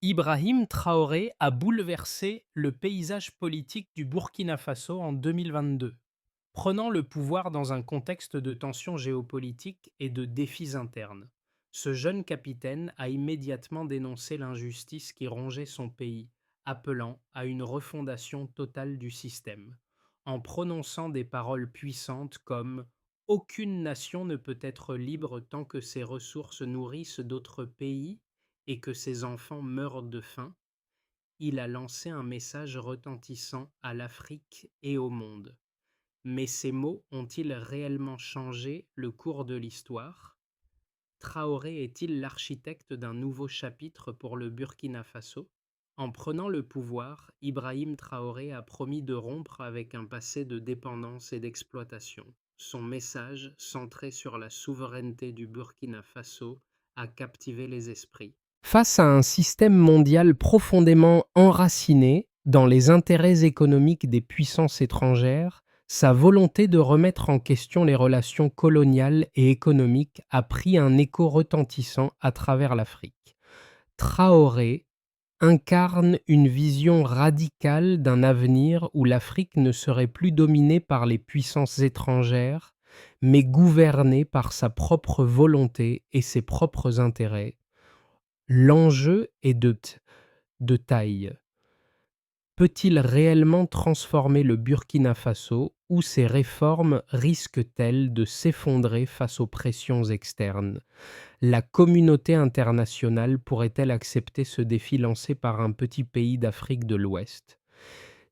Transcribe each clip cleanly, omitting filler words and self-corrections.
Ibrahim Traoré a bouleversé le paysage politique du Burkina Faso en 2022, prenant le pouvoir dans un contexte de tensions géopolitiques et de défis internes. Ce jeune capitaine a immédiatement dénoncé l'injustice qui rongeait son pays, appelant à une refondation totale du système, en prononçant des paroles puissantes comme aucune nation ne peut être libre tant que ses ressources nourrissent d'autres pays et que ses enfants meurent de faim. Il a lancé un message retentissant à l'Afrique et au monde. Mais ces mots ont-ils réellement changé le cours de l'histoire? Traoré est-il l'architecte d'un nouveau chapitre pour le Burkina Faso? En prenant le pouvoir, Ibrahim Traoré a promis de rompre avec un passé de dépendance et d'exploitation. Son message, centré sur la souveraineté du Burkina Faso, a captivé les esprits. Face à un système mondial profondément enraciné dans les intérêts économiques des puissances étrangères, sa volonté de remettre en question les relations coloniales et économiques a pris un écho retentissant à travers l'Afrique. Traoré incarne une vision radicale d'un avenir où l'Afrique ne serait plus dominée par les puissances étrangères, mais gouvernée par sa propre volonté et ses propres intérêts. L'enjeu est de taille. Peut-il réellement transformer le Burkina Faso ou ces réformes risquent-elles de s'effondrer face aux pressions externes? La communauté internationale pourrait-elle accepter ce défi lancé par un petit pays d'Afrique de l'Ouest?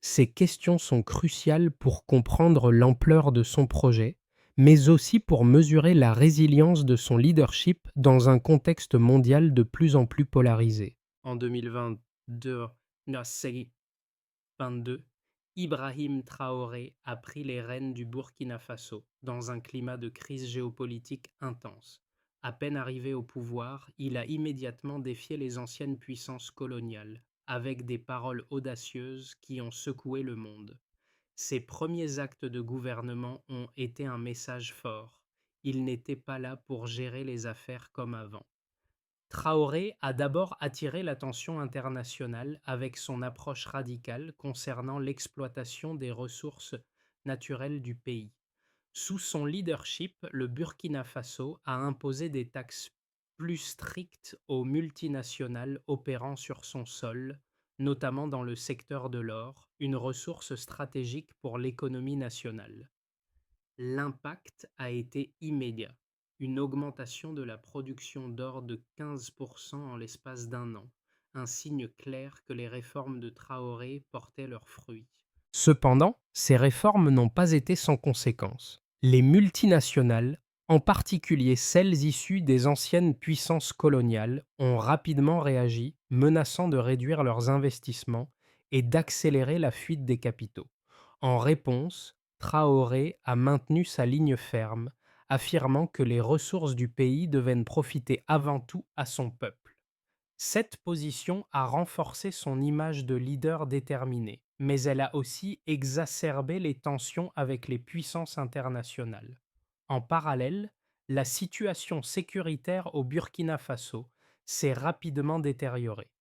Ces questions sont cruciales pour comprendre l'ampleur de son projet, mais aussi pour mesurer la résilience de son leadership dans un contexte mondial de plus en plus polarisé. En 2022, la série 22, Ibrahim Traoré a pris les rênes du Burkina Faso dans un climat de crise géopolitique intense. À peine arrivé au pouvoir, il a immédiatement défié les anciennes puissances coloniales, avec des paroles audacieuses qui ont secoué le monde. Ses premiers actes de gouvernement ont été un message fort. Il n'était pas là pour gérer les affaires comme avant. Traoré a d'abord attiré l'attention internationale avec son approche radicale concernant l'exploitation des ressources naturelles du pays. Sous son leadership, le Burkina Faso a imposé des taxes plus strictes aux multinationales opérant sur son sol, notamment dans le secteur de l'or, une ressource stratégique pour l'économie nationale. L'impact a été immédiat, une augmentation de la production d'or de 15% en l'espace d'un an, un signe clair que les réformes de Traoré portaient leurs fruits. Cependant, ces réformes n'ont pas été sans conséquences. Les multinationales, en particulier celles issues des anciennes puissances coloniales, ont rapidement réagi, menaçant de réduire leurs investissements et d'accélérer la fuite des capitaux. En réponse, Traoré a maintenu sa ligne ferme, affirmant que les ressources du pays devaient profiter avant tout à son peuple. Cette position a renforcé son image de leader déterminé, mais elle a aussi exacerbé les tensions avec les puissances internationales. En parallèle, la situation sécuritaire au Burkina Faso s'est rapidement détériorée.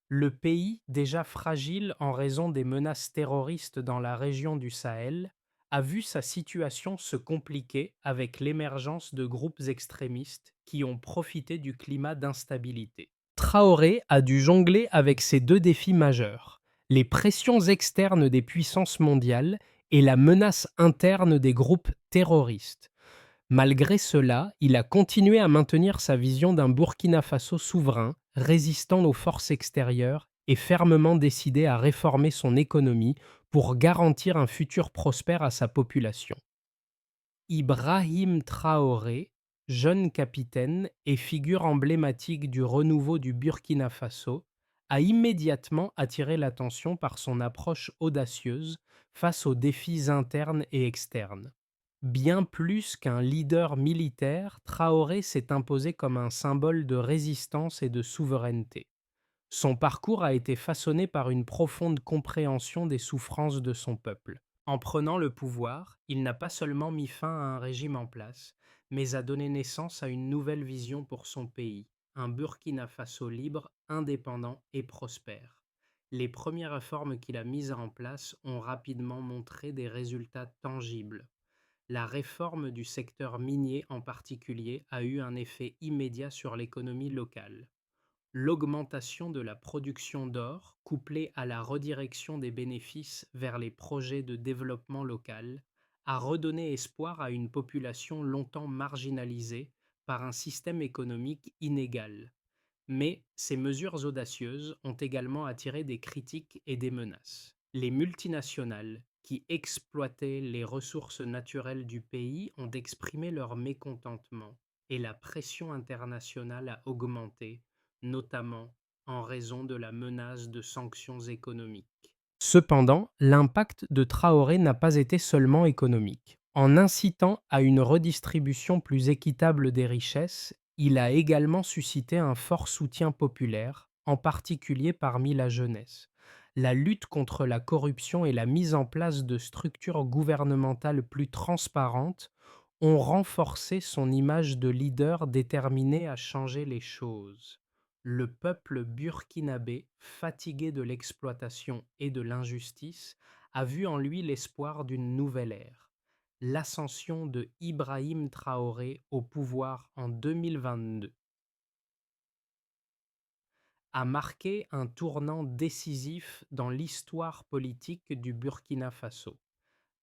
Le pays, déjà fragile en raison des menaces terroristes dans la région du Sahel, a vu sa situation se compliquer avec l'émergence de groupes extrémistes qui ont profité du climat d'instabilité. Traoré a dû jongler avec ces deux défis majeurs, les pressions externes des puissances mondiales et la menace interne des groupes terroristes. Malgré cela, il a continué à maintenir sa vision d'un Burkina Faso souverain, résistant aux forces extérieures et fermement décidé à réformer son économie pour garantir un futur prospère à sa population. Ibrahim Traoré, jeune capitaine et figure emblématique du renouveau du Burkina Faso, a immédiatement attiré l'attention par son approche audacieuse face aux défis internes et externes. Bien plus qu'un leader militaire, Traoré s'est imposé comme un symbole de résistance et de souveraineté. Son parcours a été façonné par une profonde compréhension des souffrances de son peuple. En prenant le pouvoir, il n'a pas seulement mis fin à un régime en place, mais a donné naissance à une nouvelle vision pour son pays, un Burkina Faso libre, indépendant et prospère. Les premières réformes qu'il a mises en place ont rapidement montré des résultats tangibles. La réforme du secteur minier en particulier a eu un effet immédiat sur l'économie locale. L'augmentation de la production d'or, couplée à la redirection des bénéfices vers les projets de développement local, a redonné espoir à une population longtemps marginalisée par un système économique inégal. Mais ces mesures audacieuses ont également attiré des critiques et des menaces. Les multinationales, qui exploitaient les ressources naturelles du pays, ont exprimé leur mécontentement et la pression internationale a augmenté, notamment en raison de la menace de sanctions économiques. Cependant, l'impact de Traoré n'a pas été seulement économique. En incitant à une redistribution plus équitable des richesses, il a également suscité un fort soutien populaire, en particulier parmi la jeunesse. La lutte contre la corruption et la mise en place de structures gouvernementales plus transparentes ont renforcé son image de leader déterminé à changer les choses. Le peuple burkinabé, fatigué de l'exploitation et de l'injustice, a vu en lui l'espoir d'une nouvelle ère. L'ascension de Ibrahim Traoré au pouvoir en 2022 a marqué un tournant décisif dans l'histoire politique du Burkina Faso.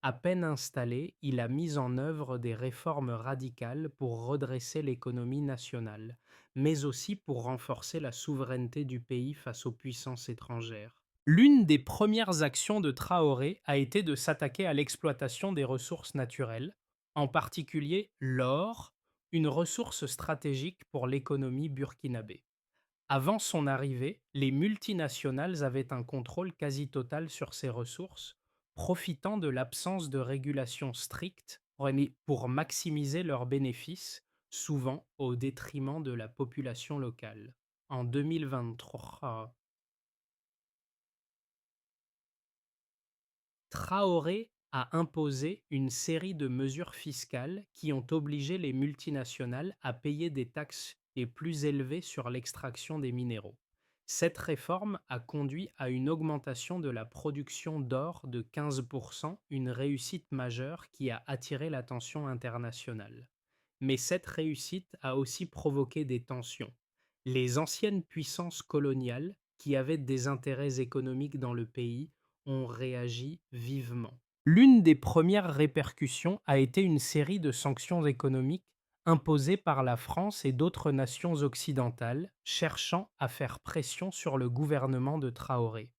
À peine installé, il a mis en œuvre des réformes radicales pour redresser l'économie nationale, mais aussi pour renforcer la souveraineté du pays face aux puissances étrangères. L'une des premières actions de Traoré a été de s'attaquer à l'exploitation des ressources naturelles, en particulier l'or, une ressource stratégique pour l'économie burkinabé. Avant son arrivée, les multinationales avaient un contrôle quasi total sur ces ressources, profitant de l'absence de régulation stricte pour maximiser leurs bénéfices, souvent au détriment de la population locale. En 2023, Traoré a imposé une série de mesures fiscales qui ont obligé les multinationales à payer des taxes les plus élevées sur l'extraction des minéraux. Cette réforme a conduit à une augmentation de la production d'or de 15%, une réussite majeure qui a attiré l'attention internationale. Mais cette réussite a aussi provoqué des tensions. Les anciennes puissances coloniales, qui avaient des intérêts économiques dans le pays, ont réagi vivement. L'une des premières répercussions a été une série de sanctions économiques imposées par la France et d'autres nations occidentales, cherchant à faire pression sur le gouvernement de Traoré.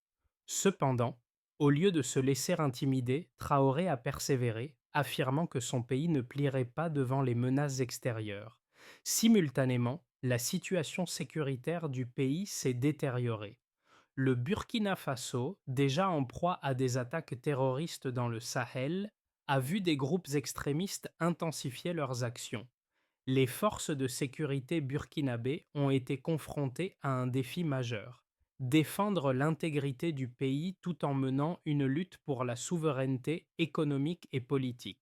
Cependant, au lieu de se laisser intimider, Traoré a persévéré, affirmant que son pays ne plierait pas devant les menaces extérieures. Simultanément, la situation sécuritaire du pays s'est détériorée. Le Burkina Faso, déjà en proie à des attaques terroristes dans le Sahel, a vu des groupes extrémistes intensifier leurs actions. Les forces de sécurité burkinabées ont été confrontées à un défi majeur: défendre l'intégrité du pays tout en menant une lutte pour la souveraineté économique et politique.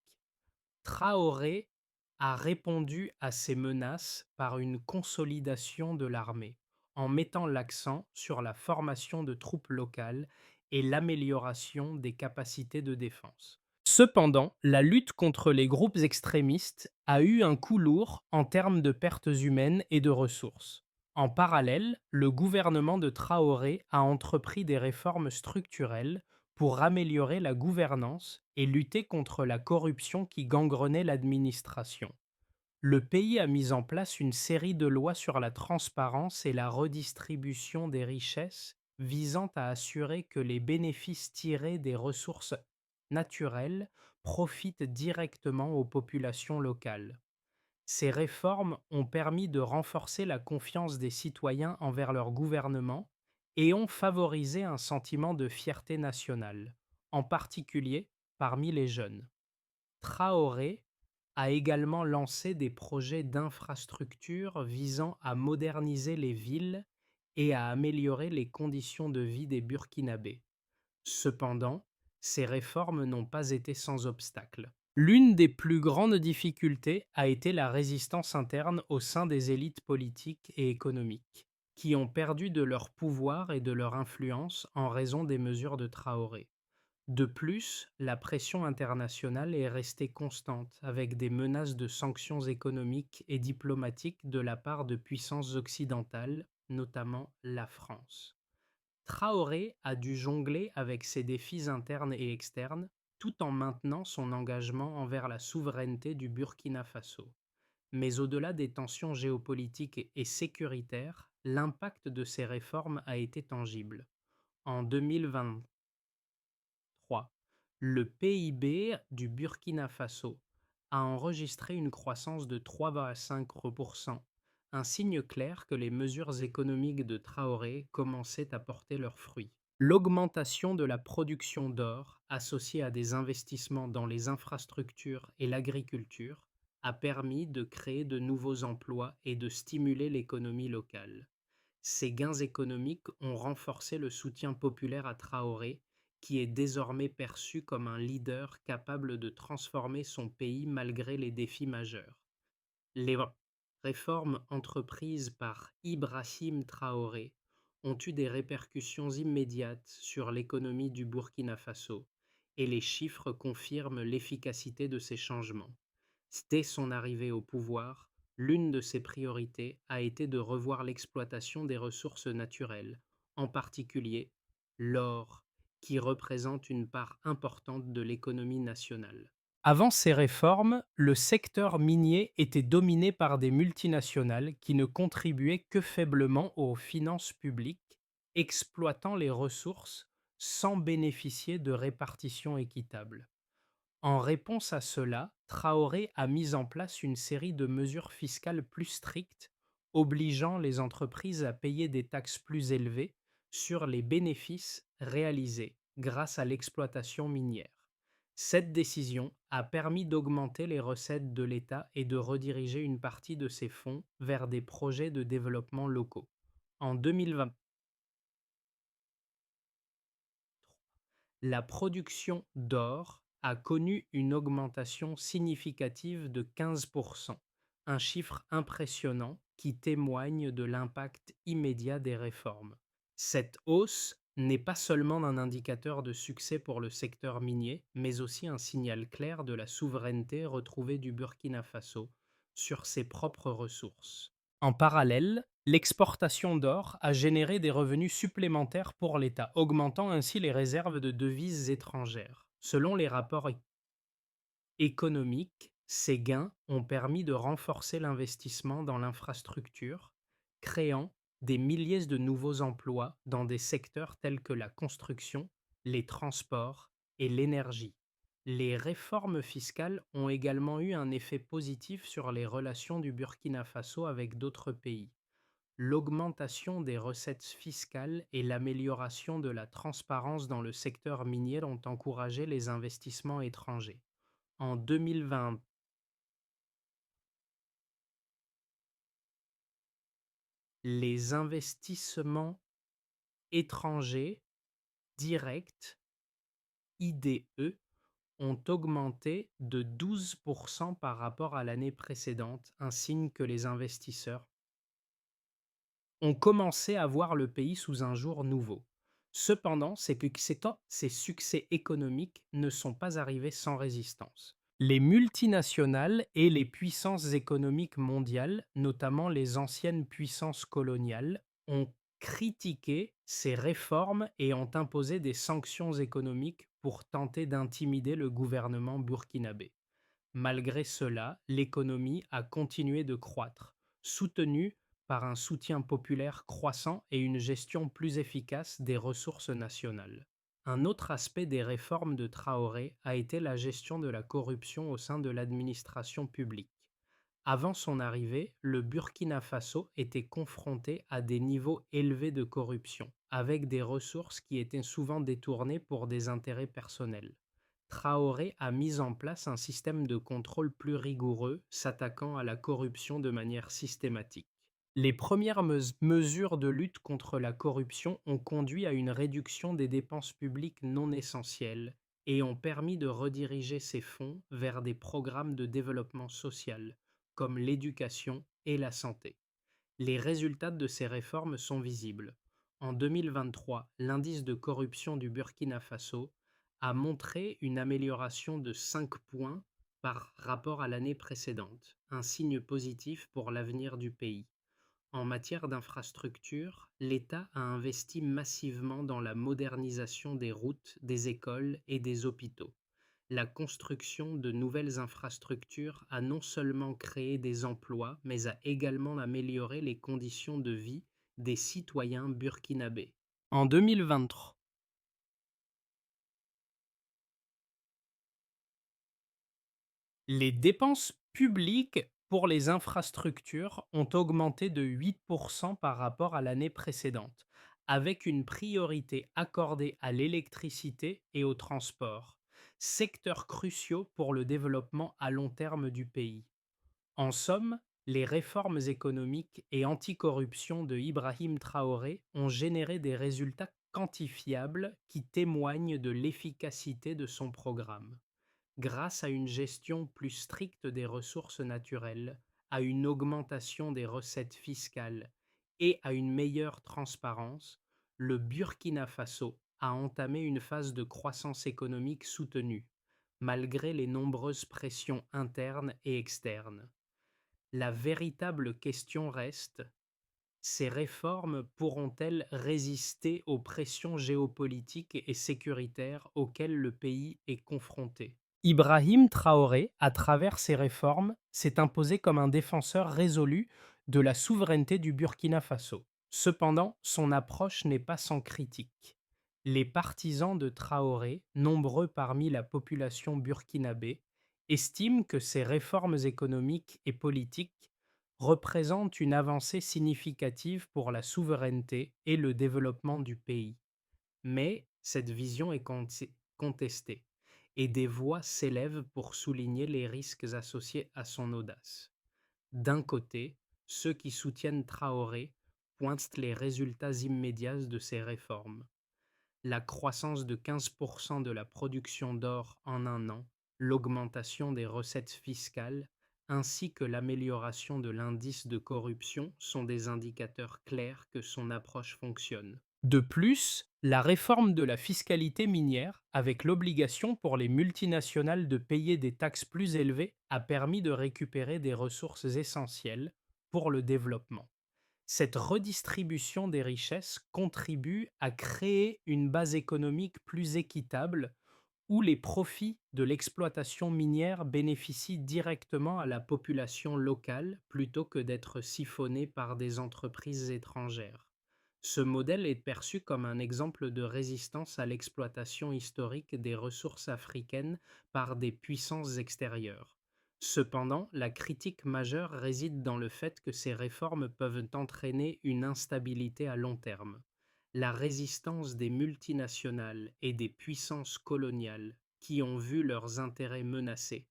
Traoré a répondu à ces menaces par une consolidation de l'armée, en mettant l'accent sur la formation de troupes locales et l'amélioration des capacités de défense. Cependant, la lutte contre les groupes extrémistes a eu un coup lourd en termes de pertes humaines et de ressources. En parallèle, le gouvernement de Traoré a entrepris des réformes structurelles pour améliorer la gouvernance et lutter contre la corruption qui gangrenait l'administration. Le pays a mis en place une série de lois sur la transparence et la redistribution des richesses visant à assurer que les bénéfices tirés des ressources naturelles profitent directement aux populations locales. Ces réformes ont permis de renforcer la confiance des citoyens envers leur gouvernement et ont favorisé un sentiment de fierté nationale, en particulier parmi les jeunes. Traoré a également lancé des projets d'infrastructures visant à moderniser les villes et à améliorer les conditions de vie des Burkinabés. Cependant, ces réformes n'ont pas été sans obstacle. L'une des plus grandes difficultés a été la résistance interne au sein des élites politiques et économiques, qui ont perdu de leur pouvoir et de leur influence en raison des mesures de Traoré. De plus, la pression internationale est restée constante, avec des menaces de sanctions économiques et diplomatiques de la part de puissances occidentales, notamment la France. Traoré a dû jongler avec ces défis internes et externes, tout en maintenant son engagement envers la souveraineté du Burkina Faso. Mais au-delà des tensions géopolitiques et sécuritaires, l'impact de ces réformes a été tangible. En 2023, le PIB du Burkina Faso a enregistré une croissance de 3,5%, un signe clair que les mesures économiques de Traoré commençaient à porter leurs fruits. L'augmentation de la production d'or, associée à des investissements dans les infrastructures et l'agriculture, a permis de créer de nouveaux emplois et de stimuler l'économie locale. Ces gains économiques ont renforcé le soutien populaire à Traoré, qui est désormais perçu comme un leader capable de transformer son pays malgré les défis majeurs. Les réformes entreprises par Ibrahim Traoré ont eu des répercussions immédiates sur l'économie du Burkina Faso, et les chiffres confirment l'efficacité de ces changements. Dès son arrivée au pouvoir, l'une de ses priorités a été de revoir l'exploitation des ressources naturelles, en particulier l'or, qui représente une part importante de l'économie nationale. Avant ces réformes, le secteur minier était dominé par des multinationales qui ne contribuaient que faiblement aux finances publiques, exploitant les ressources sans bénéficier de répartition équitable. En réponse à cela, Traoré a mis en place une série de mesures fiscales plus strictes, obligeant les entreprises à payer des taxes plus élevées sur les bénéfices réalisés grâce à l'exploitation minière. Cette décision a permis d'augmenter les recettes de l'État et de rediriger une partie de ces fonds vers des projets de développement locaux. En 2020, la production d'or a connu une augmentation significative de 15%, un chiffre impressionnant qui témoigne de l'impact immédiat des réformes. Cette hausse n'est pas seulement un indicateur de succès pour le secteur minier, mais aussi un signal clair de la souveraineté retrouvée du Burkina Faso sur ses propres ressources. En parallèle, l'exportation d'or a généré des revenus supplémentaires pour l'État, augmentant ainsi les réserves de devises étrangères. Selon les rapports économiques, ces gains ont permis de renforcer l'investissement dans l'infrastructure, créant des milliers de nouveaux emplois dans des secteurs tels que la construction, les transports et l'énergie. Les réformes fiscales ont également eu un effet positif sur les relations du Burkina Faso avec d'autres pays. L'augmentation des recettes fiscales et l'amélioration de la transparence dans le secteur minier ont encouragé les investissements étrangers. En 2020, les investissements étrangers directs, IDE, ont augmenté de 12% par rapport à l'année précédente, un signe que les investisseurs ont commencé à voir le pays sous un jour nouveau. Cependant, ces succès économiques ne sont pas arrivés sans résistance. Les multinationales et les puissances économiques mondiales, notamment les anciennes puissances coloniales, ont critiqué ces réformes et ont imposé des sanctions économiques pour tenter d'intimider le gouvernement burkinabé. Malgré cela, l'économie a continué de croître, soutenue par un soutien populaire croissant et une gestion plus efficace des ressources nationales. Un autre aspect des réformes de Traoré a été la gestion de la corruption au sein de l'administration publique. Avant son arrivée, le Burkina Faso était confronté à des niveaux élevés de corruption, avec des ressources qui étaient souvent détournées pour des intérêts personnels. Traoré a mis en place un système de contrôle plus rigoureux, s'attaquant à la corruption de manière systématique. Les premières mesures de lutte contre la corruption ont conduit à une réduction des dépenses publiques non essentielles et ont permis de rediriger ces fonds vers des programmes de développement social, comme l'éducation et la santé. Les résultats de ces réformes sont visibles. En 2023, l'indice de corruption du Burkina Faso a montré une amélioration de 5 points par rapport à l'année précédente, un signe positif pour l'avenir du pays. En matière d'infrastructure, l'État a investi massivement dans la modernisation des routes, des écoles et des hôpitaux. La construction de nouvelles infrastructures a non seulement créé des emplois, mais a également amélioré les conditions de vie des citoyens burkinabés. En 2023, les dépenses publiques pour les infrastructures ont augmenté de 8% par rapport à l'année précédente, avec une priorité accordée à l'électricité et au transport, secteurs cruciaux pour le développement à long terme du pays. En somme, les réformes économiques et anticorruption de Ibrahim Traoré ont généré des résultats quantifiables qui témoignent de l'efficacité de son programme. Grâce à une gestion plus stricte des ressources naturelles, à une augmentation des recettes fiscales et à une meilleure transparence, le Burkina Faso a entamé une phase de croissance économique soutenue, malgré les nombreuses pressions internes et externes. La véritable question reste: ces réformes pourront-elles résister aux pressions géopolitiques et sécuritaires auxquelles le pays est confronté? Ibrahim Traoré, à travers ses réformes, s'est imposé comme un défenseur résolu de la souveraineté du Burkina Faso. Cependant, son approche n'est pas sans critique. Les partisans de Traoré, nombreux parmi la population burkinabé, estiment que ces réformes économiques et politiques représentent une avancée significative pour la souveraineté et le développement du pays. Mais cette vision est contestée, et des voix s'élèvent pour souligner les risques associés à son audace. D'un côté, ceux qui soutiennent Traoré pointent les résultats immédiats de ces réformes: la croissance de 15% de la production d'or en un an, l'augmentation des recettes fiscales, ainsi que l'amélioration de l'indice de corruption sont des indicateurs clairs que son approche fonctionne. De plus, la réforme de la fiscalité minière, avec l'obligation pour les multinationales de payer des taxes plus élevées, a permis de récupérer des ressources essentielles pour le développement. Cette redistribution des richesses contribue à créer une base économique plus équitable où les profits de l'exploitation minière bénéficient directement à la population locale plutôt que d'être siphonnés par des entreprises étrangères. Ce modèle est perçu comme un exemple de résistance à l'exploitation historique des ressources africaines par des puissances extérieures. Cependant, la critique majeure réside dans le fait que ces réformes peuvent entraîner une instabilité à long terme. La résistance des multinationales et des puissances coloniales qui ont vu leurs intérêts menacés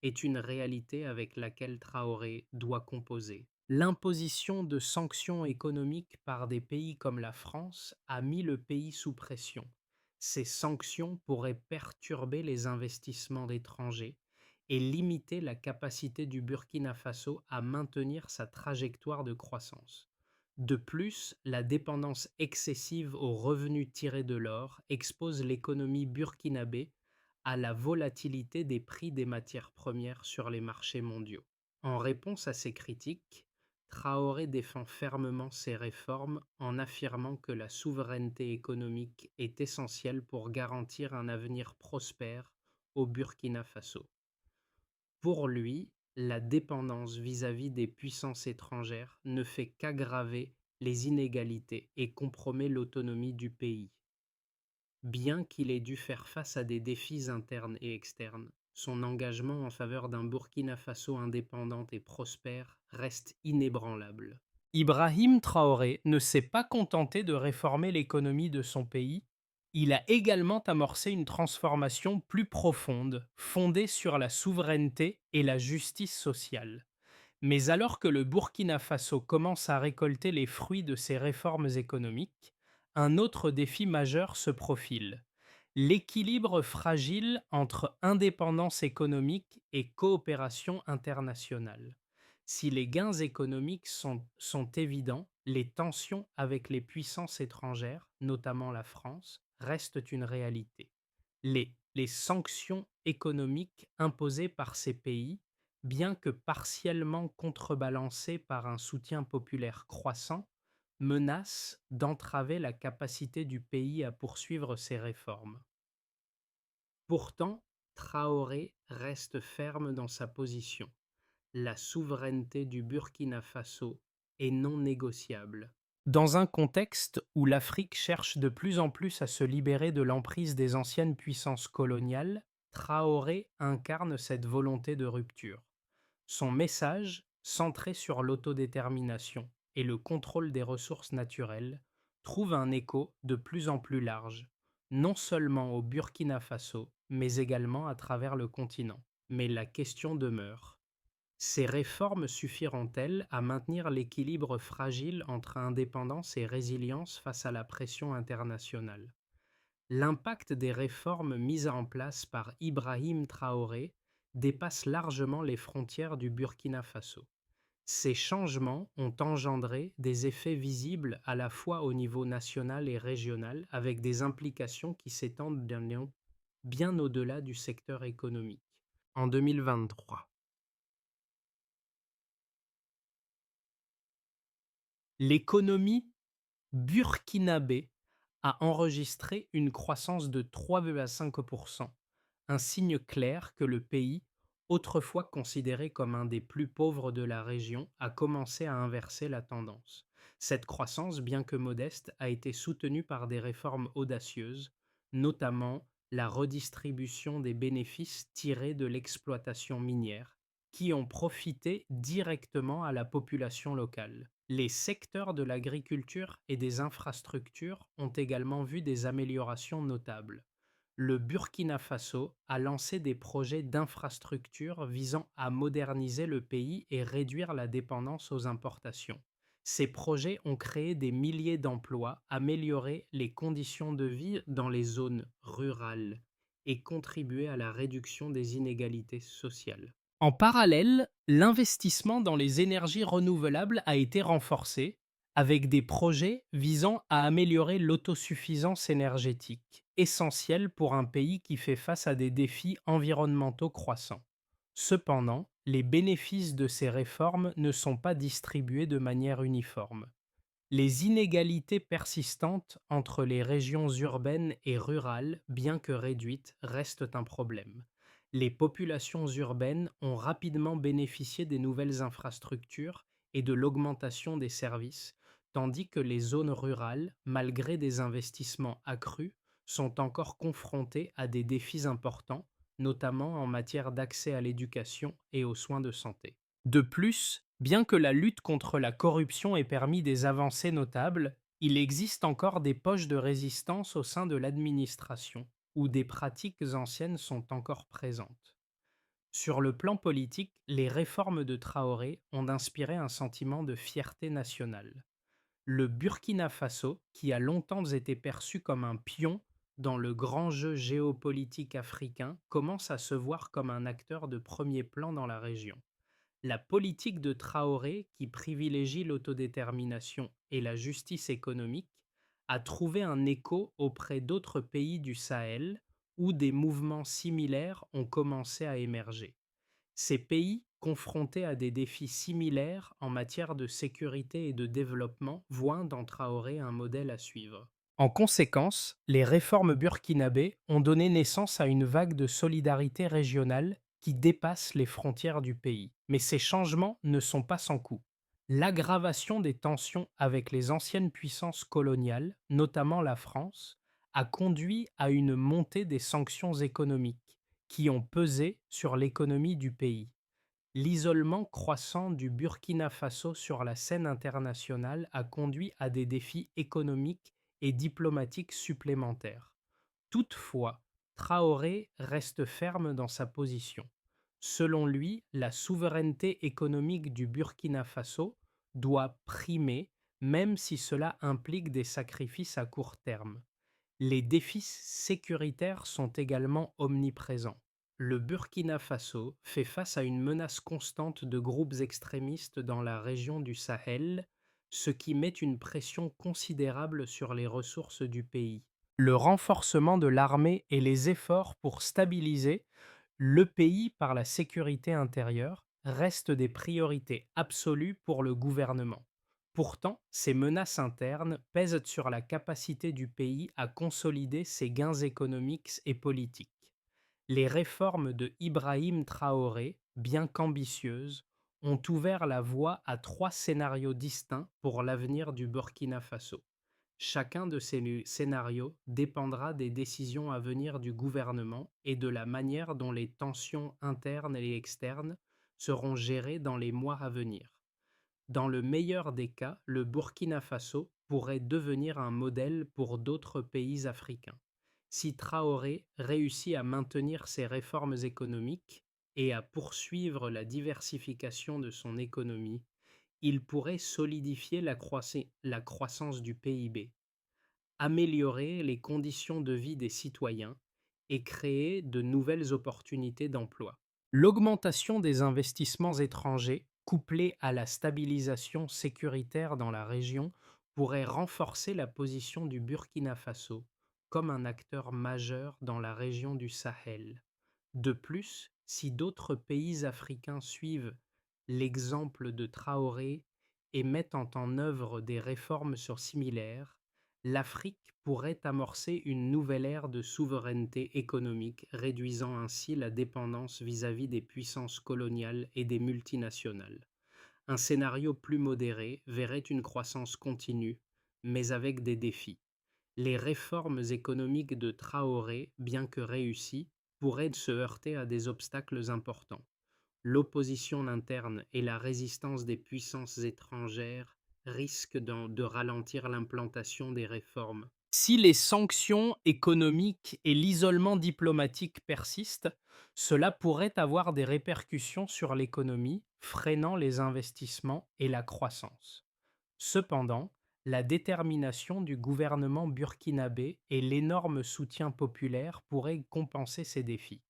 est une réalité avec laquelle Traoré doit composer. L'imposition de sanctions économiques par des pays comme la France a mis le pays sous pression. Ces sanctions pourraient perturber les investissements d'étrangers et limiter la capacité du Burkina Faso à maintenir sa trajectoire de croissance. De plus, la dépendance excessive aux revenus tirés de l'or expose l'économie burkinabé à la volatilité des prix des matières premières sur les marchés mondiaux. En réponse à ces critiques, Traoré défend fermement ces réformes en affirmant que la souveraineté économique est essentielle pour garantir un avenir prospère au Burkina Faso. Pour lui, la dépendance vis-à-vis des puissances étrangères ne fait qu'aggraver les inégalités et compromet l'autonomie du pays. Bien qu'il ait dû faire face à des défis internes et externes, son engagement en faveur d'un Burkina Faso indépendant et prospère reste inébranlable. Ibrahim Traoré ne s'est pas contenté de réformer l'économie de son pays, il a également amorcé une transformation plus profonde, fondée sur la souveraineté et la justice sociale. Mais alors que le Burkina Faso commence à récolter les fruits de ses réformes économiques, un autre défi majeur se profile: L'équilibre fragile entre indépendance économique et coopération internationale. Si les gains économiques sont évidents, les tensions avec les puissances étrangères, notamment la France, restent une réalité. Les sanctions économiques imposées par ces pays, bien que partiellement contrebalancées par un soutien populaire croissant, menacent d'entraver la capacité du pays à poursuivre ses réformes. Pourtant, Traoré reste ferme dans sa position. La souveraineté du Burkina Faso est non négociable. Dans un contexte où l'Afrique cherche de plus en plus à se libérer de l'emprise des anciennes puissances coloniales, Traoré incarne cette volonté de rupture. Son message, centré sur l'autodétermination et le contrôle des ressources naturelles, trouve un écho de plus en plus large, non seulement au Burkina Faso, mais également à travers le continent. Mais la question demeure. Ces réformes suffiront-elles à maintenir l'équilibre fragile entre indépendance et résilience face à la pression internationale? L'impact des réformes mises en place par Ibrahim Traoré dépasse largement les frontières du Burkina Faso. Ces changements ont engendré des effets visibles à la fois au niveau national et régional, avec des implications qui s'étendent bien au-delà du secteur économique. En 2023, l'économie burkinabé a enregistré une croissance de 3,5%, un signe clair que le pays, autrefois considéré comme un des plus pauvres de la région, a commencé à inverser la tendance. Cette croissance, bien que modeste, a été soutenue par des réformes audacieuses, notamment la redistribution des bénéfices tirés de l'exploitation minière, qui ont profité directement à la population locale. Les secteurs de l'agriculture et des infrastructures ont également vu des améliorations notables. Le Burkina Faso a lancé des projets d'infrastructures visant à moderniser le pays et réduire la dépendance aux importations. Ces projets ont créé des milliers d'emplois, amélioré les conditions de vie dans les zones rurales et contribué à la réduction des inégalités sociales. En parallèle, l'investissement dans les énergies renouvelables a été renforcé avec des projets visant à améliorer l'autosuffisance énergétique, essentielle pour un pays qui fait face à des défis environnementaux croissants. Cependant, les bénéfices de ces réformes ne sont pas distribués de manière uniforme. Les inégalités persistantes entre les régions urbaines et rurales, bien que réduites, restent un problème. Les populations urbaines ont rapidement bénéficié des nouvelles infrastructures et de l'augmentation des services, tandis que les zones rurales, malgré des investissements accrus, sont encore confrontées à des défis importants, notamment en matière d'accès à l'éducation et aux soins de santé. De plus, bien que la lutte contre la corruption ait permis des avancées notables, il existe encore des poches de résistance au sein de l'administration, où des pratiques anciennes sont encore présentes. Sur le plan politique, les réformes de Traoré ont inspiré un sentiment de fierté nationale. Le Burkina Faso, qui a longtemps été perçu comme un pion dans le grand jeu géopolitique africain, commence à se voir comme un acteur de premier plan dans la région. La politique de Traoré, qui privilégie l'autodétermination et la justice économique, a trouvé un écho auprès d'autres pays du Sahel où des mouvements similaires ont commencé à émerger. Ces pays, confrontés à des défis similaires en matière de sécurité et de développement, voient dans Traoré un modèle à suivre. En conséquence, les réformes burkinabées ont donné naissance à une vague de solidarité régionale qui dépasse les frontières du pays. Mais ces changements ne sont pas sans coût. L'aggravation des tensions avec les anciennes puissances coloniales, notamment la France, a conduit à une montée des sanctions économiques qui ont pesé sur l'économie du pays. L'isolement croissant du Burkina Faso sur la scène internationale a conduit à des défis économiques et diplomatiques supplémentaires. Toutefois, Traoré reste ferme dans sa position. Selon lui, la souveraineté économique du Burkina Faso doit primer, même si cela implique des sacrifices à court terme. Les défis sécuritaires sont également omniprésents. Le Burkina Faso fait face à une menace constante de groupes extrémistes dans la région du Sahel, ce qui met une pression considérable sur les ressources du pays. Le renforcement de l'armée et les efforts pour stabiliser le pays par la sécurité intérieure restent des priorités absolues pour le gouvernement. Pourtant, ces menaces internes pèsent sur la capacité du pays à consolider ses gains économiques et politiques. Les réformes de Ibrahim Traoré, bien qu'ambitieuses, ont ouvert la voie à trois scénarios distincts pour l'avenir du Burkina Faso. Chacun de ces scénarios dépendra des décisions à venir du gouvernement et de la manière dont les tensions internes et externes seront gérées dans les mois à venir. Dans le meilleur des cas, le Burkina Faso pourrait devenir un modèle pour d'autres pays africains. Si Traoré réussit à maintenir ses réformes économiques et à poursuivre la diversification de son économie, il pourrait solidifier la croissance du PIB, améliorer les conditions de vie des citoyens et créer de nouvelles opportunités d'emploi. L'augmentation des investissements étrangers, couplée à la stabilisation sécuritaire dans la région, pourrait renforcer la position du Burkina Faso comme un acteur majeur dans la région du Sahel. De plus, si d'autres pays africains suivent l'exemple de Traoré et mettent en œuvre des réformes similaires, l'Afrique pourrait amorcer une nouvelle ère de souveraineté économique, réduisant ainsi la dépendance vis-à-vis des puissances coloniales et des multinationales. Un scénario plus modéré verrait une croissance continue, mais avec des défis. Les réformes économiques de Traoré, bien que réussies, pourraient se heurter à des obstacles importants. L'opposition interne et la résistance des puissances étrangères risquent de ralentir l'implantation des réformes. Si les sanctions économiques et l'isolement diplomatique persistent, cela pourrait avoir des répercussions sur l'économie, freinant les investissements et la croissance. Cependant, la détermination du gouvernement burkinabé et l'énorme soutien populaire pourraient compenser ces défis.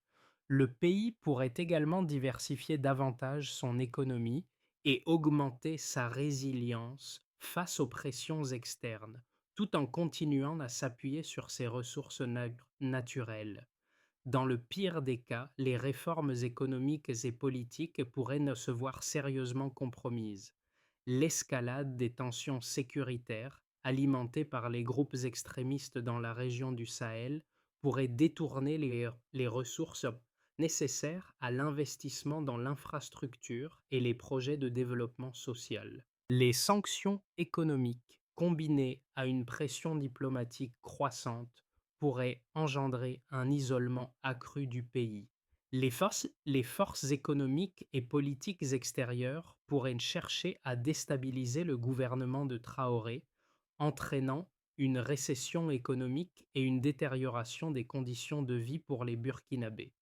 Le pays pourrait également diversifier davantage son économie et augmenter sa résilience face aux pressions externes, tout en continuant à s'appuyer sur ses ressources naturelles. Dans le pire des cas, les réformes économiques et politiques pourraient ne se voir sérieusement compromises. L'escalade des tensions sécuritaires, alimentée par les groupes extrémistes dans la région du Sahel, pourrait détourner les ressources nécessaires à l'investissement dans l'infrastructure et les projets de développement social. Les sanctions économiques, combinées à une pression diplomatique croissante, pourraient engendrer un isolement accru du pays. Les forces économiques et politiques extérieures pourraient chercher à déstabiliser le gouvernement de Traoré, entraînant une récession économique et une détérioration des conditions de vie pour les Burkinabés.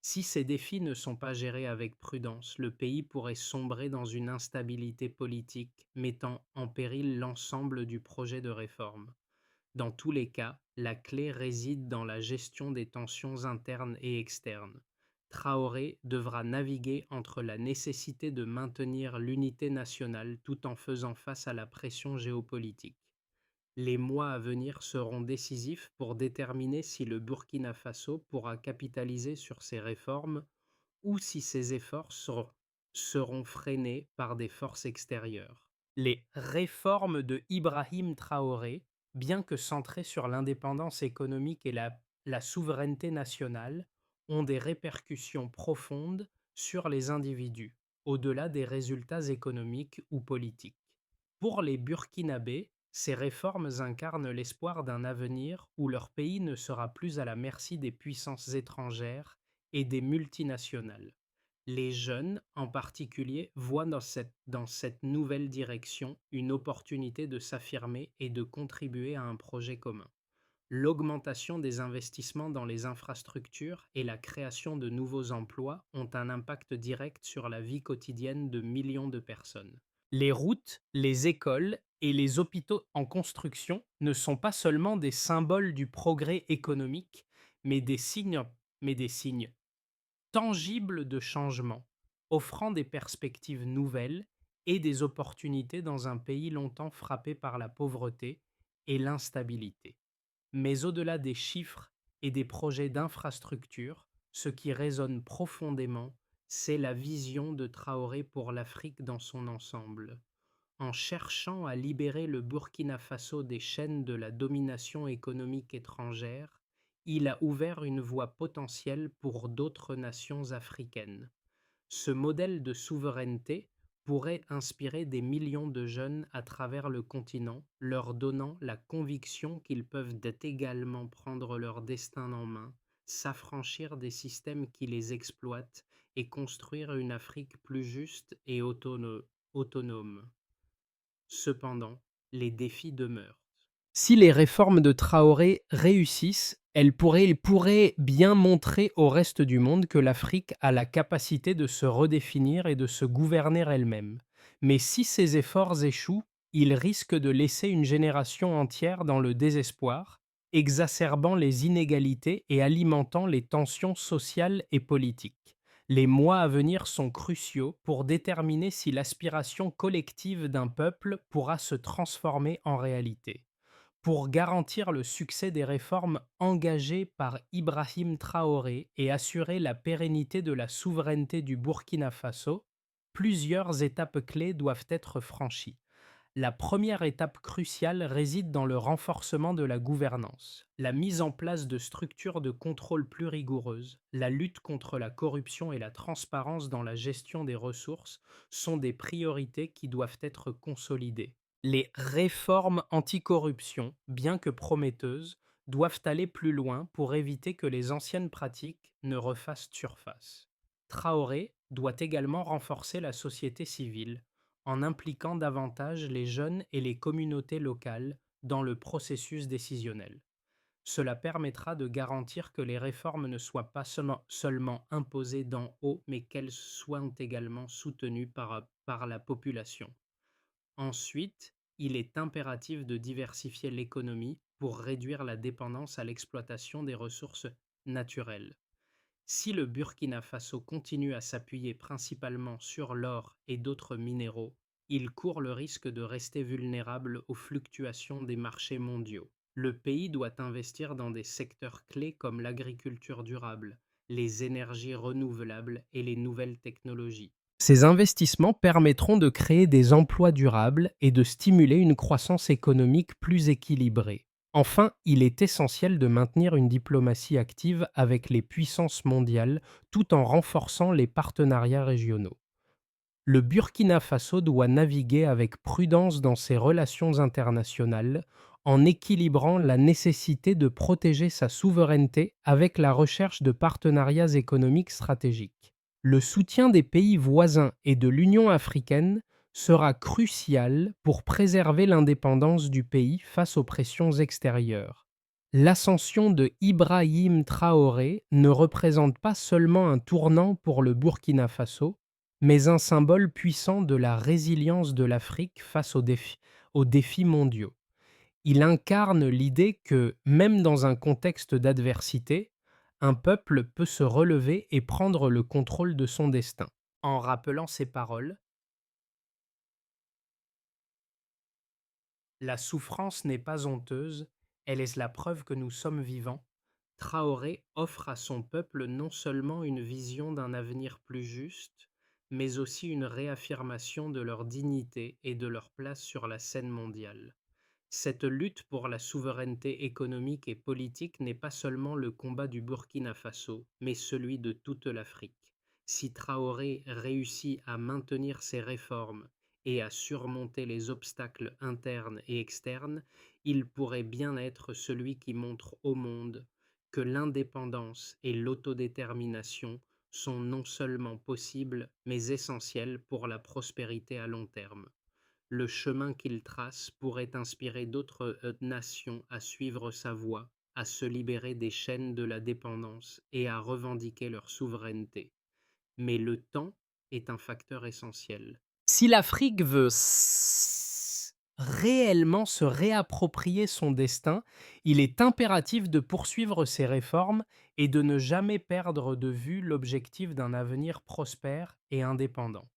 Si ces défis ne sont pas gérés avec prudence, le pays pourrait sombrer dans une instabilité politique, mettant en péril l'ensemble du projet de réforme. Dans tous les cas, la clé réside dans la gestion des tensions internes et externes. Traoré devra naviguer entre la nécessité de maintenir l'unité nationale tout en faisant face à la pression géopolitique. Les mois à venir seront décisifs pour déterminer si le Burkina Faso pourra capitaliser sur ces réformes ou si ses efforts seront freinés par des forces extérieures. Les réformes de Ibrahim Traoré, bien que centrées sur l'indépendance économique et la souveraineté nationale, ont des répercussions profondes sur les individus, au-delà des résultats économiques ou politiques. Pour les Burkinabés, ces réformes incarnent l'espoir d'un avenir où leur pays ne sera plus à la merci des puissances étrangères et des multinationales. Les jeunes, en particulier, voient dans cette nouvelle direction une opportunité de s'affirmer et de contribuer à un projet commun. L'augmentation des investissements dans les infrastructures et la création de nouveaux emplois ont un impact direct sur la vie quotidienne de millions de personnes. Les routes, les écoles Et les hôpitaux en construction ne sont pas seulement des symboles du progrès économique, mais des signes tangibles de changement, offrant des perspectives nouvelles et des opportunités dans un pays longtemps frappé par la pauvreté et l'instabilité. Mais au-delà des chiffres et des projets d'infrastructure, ce qui résonne profondément, c'est la vision de Traoré pour l'Afrique dans son ensemble. En cherchant à libérer le Burkina Faso des chaînes de la domination économique étrangère, il a ouvert une voie potentielle pour d'autres nations africaines. Ce modèle de souveraineté pourrait inspirer des millions de jeunes à travers le continent, leur donnant la conviction qu'ils peuvent également prendre leur destin en main, s'affranchir des systèmes qui les exploitent et construire une Afrique plus juste et autonome. Cependant, les défis demeurent. Si les réformes de Traoré réussissent, elles pourraient bien montrer au reste du monde que l'Afrique a la capacité de se redéfinir et de se gouverner elle-même. Mais si ces efforts échouent, ils risquent de laisser une génération entière dans le désespoir, exacerbant les inégalités et alimentant les tensions sociales et politiques. Les mois à venir sont cruciaux pour déterminer si l'aspiration collective d'un peuple pourra se transformer en réalité. Pour garantir le succès des réformes engagées par Ibrahim Traoré et assurer la pérennité de la souveraineté du Burkina Faso, plusieurs étapes clés doivent être franchies. La première étape cruciale réside dans le renforcement de la gouvernance, la mise en place de structures de contrôle plus rigoureuses, la lutte contre la corruption et la transparence dans la gestion des ressources sont des priorités qui doivent être consolidées. Les réformes anticorruption, bien que prometteuses, doivent aller plus loin pour éviter que les anciennes pratiques ne refassent surface. Traoré doit également renforcer la société civile en impliquant davantage les jeunes et les communautés locales dans le processus décisionnel. Cela permettra de garantir que les réformes ne soient pas seulement imposées d'en haut, mais qu'elles soient également soutenues par la population. Ensuite, il est impératif de diversifier l'économie pour réduire la dépendance à l'exploitation des ressources naturelles. Si le Burkina Faso continue à s'appuyer principalement sur l'or et d'autres minéraux, il court le risque de rester vulnérable aux fluctuations des marchés mondiaux. Le pays doit investir dans des secteurs clés comme l'agriculture durable, les énergies renouvelables et les nouvelles technologies. Ces investissements permettront de créer des emplois durables et de stimuler une croissance économique plus équilibrée. Enfin, il est essentiel de maintenir une diplomatie active avec les puissances mondiales tout en renforçant les partenariats régionaux. Le Burkina Faso doit naviguer avec prudence dans ses relations internationales en équilibrant la nécessité de protéger sa souveraineté avec la recherche de partenariats économiques stratégiques. Le soutien des pays voisins et de l'Union africaine sera crucial pour préserver l'indépendance du pays face aux pressions extérieures. L'ascension de Ibrahim Traoré ne représente pas seulement un tournant pour le Burkina Faso, mais un symbole puissant de la résilience de l'Afrique face aux défis mondiaux. Il incarne l'idée que, même dans un contexte d'adversité, un peuple peut se relever et prendre le contrôle de son destin. En rappelant ces paroles, la souffrance n'est pas honteuse, elle est la preuve que nous sommes vivants. Traoré offre à son peuple non seulement une vision d'un avenir plus juste, mais aussi une réaffirmation de leur dignité et de leur place sur la scène mondiale. Cette lutte pour la souveraineté économique et politique n'est pas seulement le combat du Burkina Faso, mais celui de toute l'Afrique. Si Traoré réussit à maintenir ses réformes et à surmonter les obstacles internes et externes, il pourrait bien être celui qui montre au monde que l'indépendance et l'autodétermination sont non seulement possibles, mais essentielles pour la prospérité à long terme. Le chemin qu'il trace pourrait inspirer d'autres nations à suivre sa voie, à se libérer des chaînes de la dépendance et à revendiquer leur souveraineté. Mais le temps est un facteur essentiel. Si l'Afrique veut réellement se réapproprier son destin, il est impératif de poursuivre ces réformes et de ne jamais perdre de vue l'objectif d'un avenir prospère et indépendant.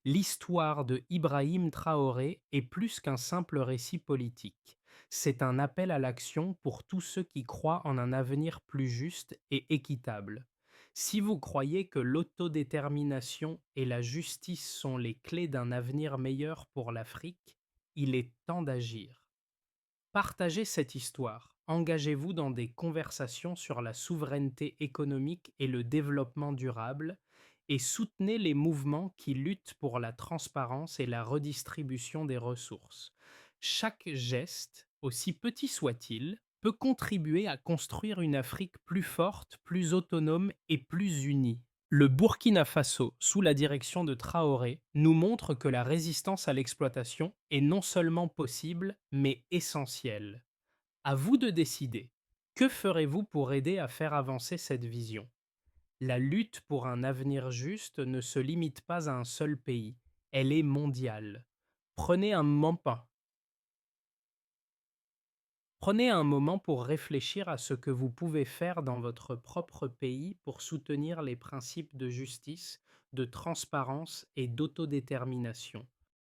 L'histoire de Ibrahim Traoré est plus qu'un simple récit politique. C'est un appel à l'action pour tous ceux qui croient en un avenir plus juste et équitable. Si vous croyez que l'autodétermination et la justice sont les clés d'un avenir meilleur pour l'Afrique, il est temps d'agir. Partagez cette histoire. Engagez-vous dans des conversations sur la souveraineté économique et le développement durable et soutenez les mouvements qui luttent pour la transparence et la redistribution des ressources. Chaque geste, aussi petit soit-il, peut contribuer à construire une Afrique plus forte, plus autonome et plus unie. Le Burkina Faso, sous la direction de Traoré, nous montre que la résistance à l'exploitation est non seulement possible, mais essentielle. À vous de décider. Que ferez-vous pour aider à faire avancer cette vision? La lutte pour un avenir juste ne se limite pas à un seul pays, elle est mondiale. Prenez un moment, Prenez un moment pour réfléchir à ce que vous pouvez faire dans votre propre pays pour soutenir les principes de justice, de transparence et d'autodétermination.